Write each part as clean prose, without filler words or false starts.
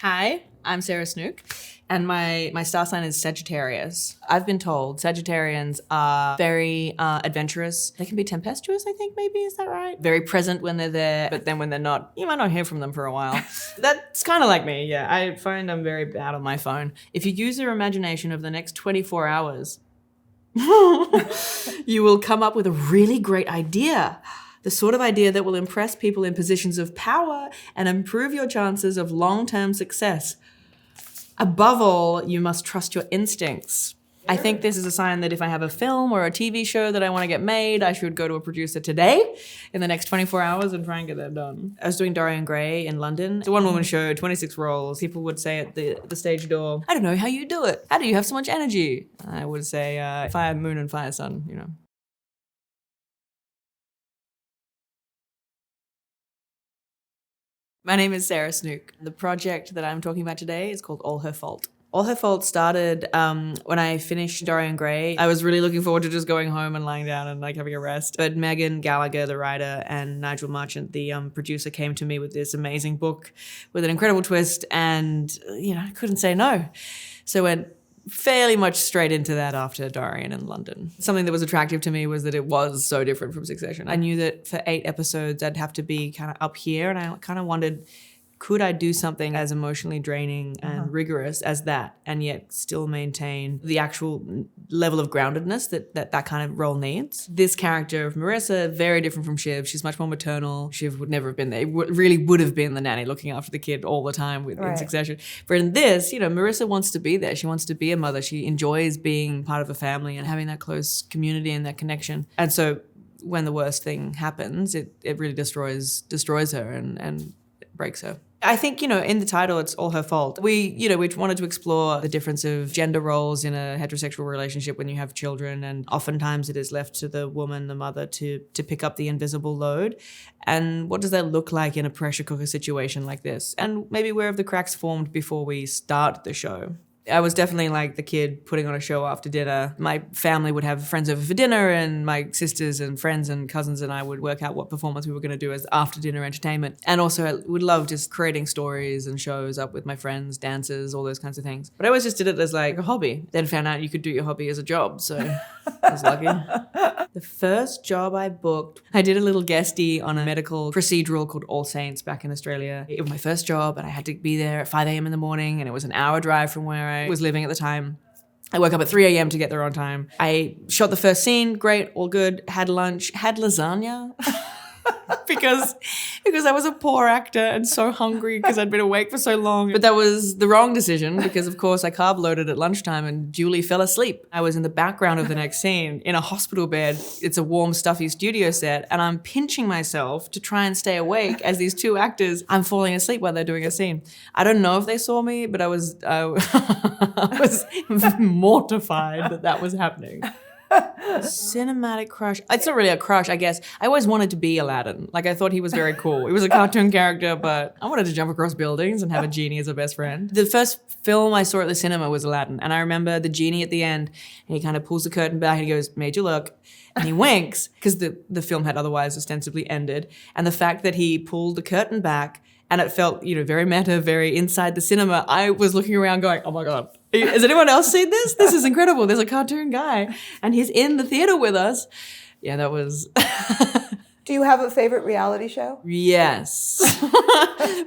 Hi, I'm Sarah Snook, and my star sign is Sagittarius. I've been told Sagittarians are very adventurous. They can be tempestuous, I think, maybe, is that right? Very present when they're there, but then when they're not, you might not hear from them for a while. That's kind of like me, yeah. I find I'm very bad on my phone. If you use your imagination over the next 24 hours, you will come up with a really great idea. The sort of idea that will impress people in positions of power and improve your chances of long-term success. Above all, you must trust your instincts. I think this is a sign that if I have a film or a TV show that I want to get made, I should go to a producer today in the next 24 hours and try and get that done. I was doing Dorian Gray in London. It's a one-woman show, 26 roles. People would say at the stage door, I don't know how you do it. How do you have so much energy? I would say, fire, moon, and fire, sun, you know. My name is Sarah Snook. The project that I'm talking about today is called All Her Fault. All Her Fault started when I finished Dorian Gray. I was really looking forward to just going home and lying down and like having a rest. But Megan Gallagher, the writer, and Nigel Marchant, the producer, came to me with this amazing book with an incredible twist, and I couldn't say no. So I went fairly much straight into that after Dorian in London. Something that was attractive to me was that it was so different from Succession. I knew that for 8 episodes I'd have to be kind of up here, and I kind of wondered, could I do something as emotionally draining and rigorous as that and yet still maintain the actual level of groundedness that kind of role needs? This character of Marissa, very different from Shiv. She's much more maternal. Shiv would never have been there. It really would have been the nanny looking after the kid all the time in Succession. But in this, Marissa wants to be there. She wants to be a mother. She enjoys being part of a family and having that close community and that connection. And so when the worst thing happens, it really destroys her and breaks her. I think, in the title, it's all her fault. We wanted to explore the difference of gender roles in a heterosexual relationship when you have children, and oftentimes it is left to the woman, the mother, to pick up the invisible load. And what does that look like in a pressure cooker situation like this? And maybe where have the cracks formed before we start the show? I was definitely like the kid putting on a show after dinner. My family would have friends over for dinner, and my sisters and friends and cousins and I would work out what performance we were going to do as after dinner entertainment. And also I would love just creating stories and shows up with my friends, dances, all those kinds of things. But I always just did it as like a hobby. Then found out you could do your hobby as a job, so I was lucky. The first job I booked, I did a little guestie on a medical procedural called All Saints back in Australia. It was my first job, and I had to be there at 5 a.m. in the morning, and it was an hour drive from where I was living at the time. I woke up at 3 a.m. to get there on time. I shot the first scene, great, all good, had lunch, had lasagna. because I was a poor actor and so hungry because I'd been awake for so long. But that was the wrong decision because, of course, I carb loaded at lunchtime and Julie fell asleep. I was in the background of the next scene in a hospital bed. It's a warm, stuffy studio set, and I'm pinching myself to try and stay awake as these 2 actors, I'm falling asleep while they're doing a scene. I don't know if they saw me, but I was mortified that was happening. Cinematic crush. It's not really a crush, I guess. I always wanted to be Aladdin. Like, I thought he was very cool. He was a cartoon character, but I wanted to jump across buildings and have a genie as a best friend. The first film I saw at the cinema was Aladdin, and I remember the genie at the end, and he kind of pulls the curtain back and he goes, "Made you look," and he winks, because the film had otherwise ostensibly ended, and the fact that he pulled the curtain back and it felt, very meta, very inside the cinema. I was looking around going, oh my God, has anyone else seen this? This is incredible. There's a cartoon guy and he's in the theater with us. Yeah, that was... Do you have a favorite reality show? Yes.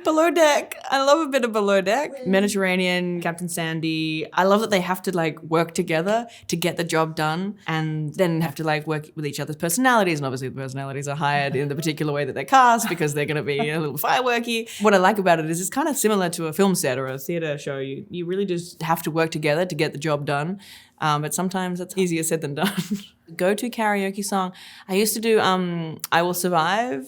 Below Deck. I love a bit of Below Deck. Mediterranean, Captain Sandy. I love that they have to work together to get the job done and then have to work with each other's personalities. And obviously the personalities are hired in the particular way that they're cast because they're going to be a little fireworky. What I like about it is it's kind of similar to a film set or a theater show. You really just have to work together to get the job done. But sometimes it's easier said than done. Go-to karaoke song. I used to do I Will Survive.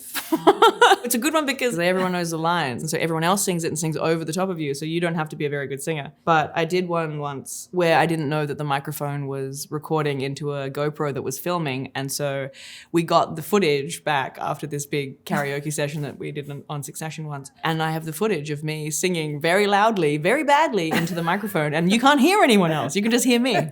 It's a good one because everyone knows the lines. And so everyone else sings it and sings over the top of you. So you don't have to be a very good singer. But I did one once where I didn't know that the microphone was recording into a GoPro that was filming. And so we got the footage back after this big karaoke session that we did on Succession once. And I have the footage of me singing very loudly, very badly into the microphone. And you can't hear anyone else. You can just hear me.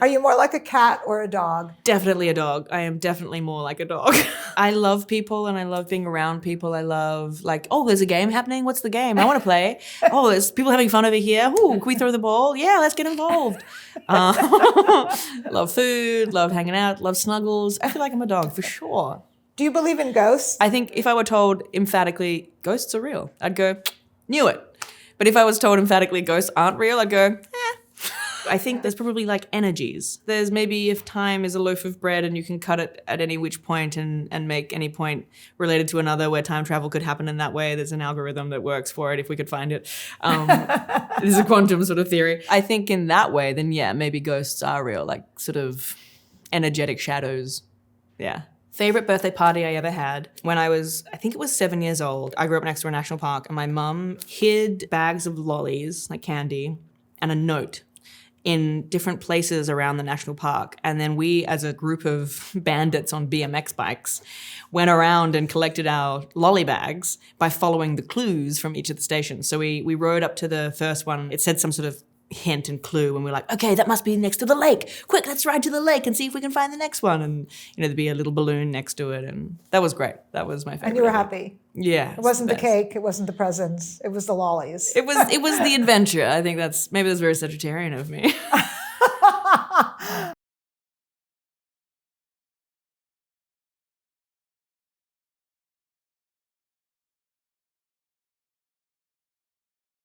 Are you more like a cat or a dog? Definitely a dog. I am definitely more like a dog. I love people and I love being around people. I love like, oh, there's a game happening. What's the game? I want to play. Oh, there's people having fun over here. Ooh, can we throw the ball? Yeah, let's get involved. Love food, love hanging out, love snuggles. I feel like I'm a dog for sure. Do you believe in ghosts? I think if I were told emphatically ghosts are real, I'd go, knew it. But if I was told emphatically ghosts aren't real, I'd go, eh. I think there's probably like energies. There's maybe if time is a loaf of bread and you can cut it at any which point and make any point related to another where time travel could happen in that way, there's an algorithm that works for it if we could find it. It is a quantum sort of theory. I think in that way, then yeah, maybe ghosts are real, like sort of energetic shadows. Yeah. Favorite birthday party I ever had when I think it was 7 years old. I grew up next to a national park and my mum hid bags of lollies, like candy, and a note in different places around the national park. And then we, as a group of bandits on BMX bikes, went around and collected our lolly bags by following the clues from each of the stations. So we rode up to the first one. It said some sort of hint and clue and we're like, okay, that must be next to the lake. Quick, let's ride to the lake and see if we can find the next one. And, there'd be a little balloon next to it. And that was great. That was my favorite. And you were happy? Yeah. It wasn't the cake. It wasn't the presents. It was the lollies. It was the adventure. I think maybe that's very Sagittarian of me.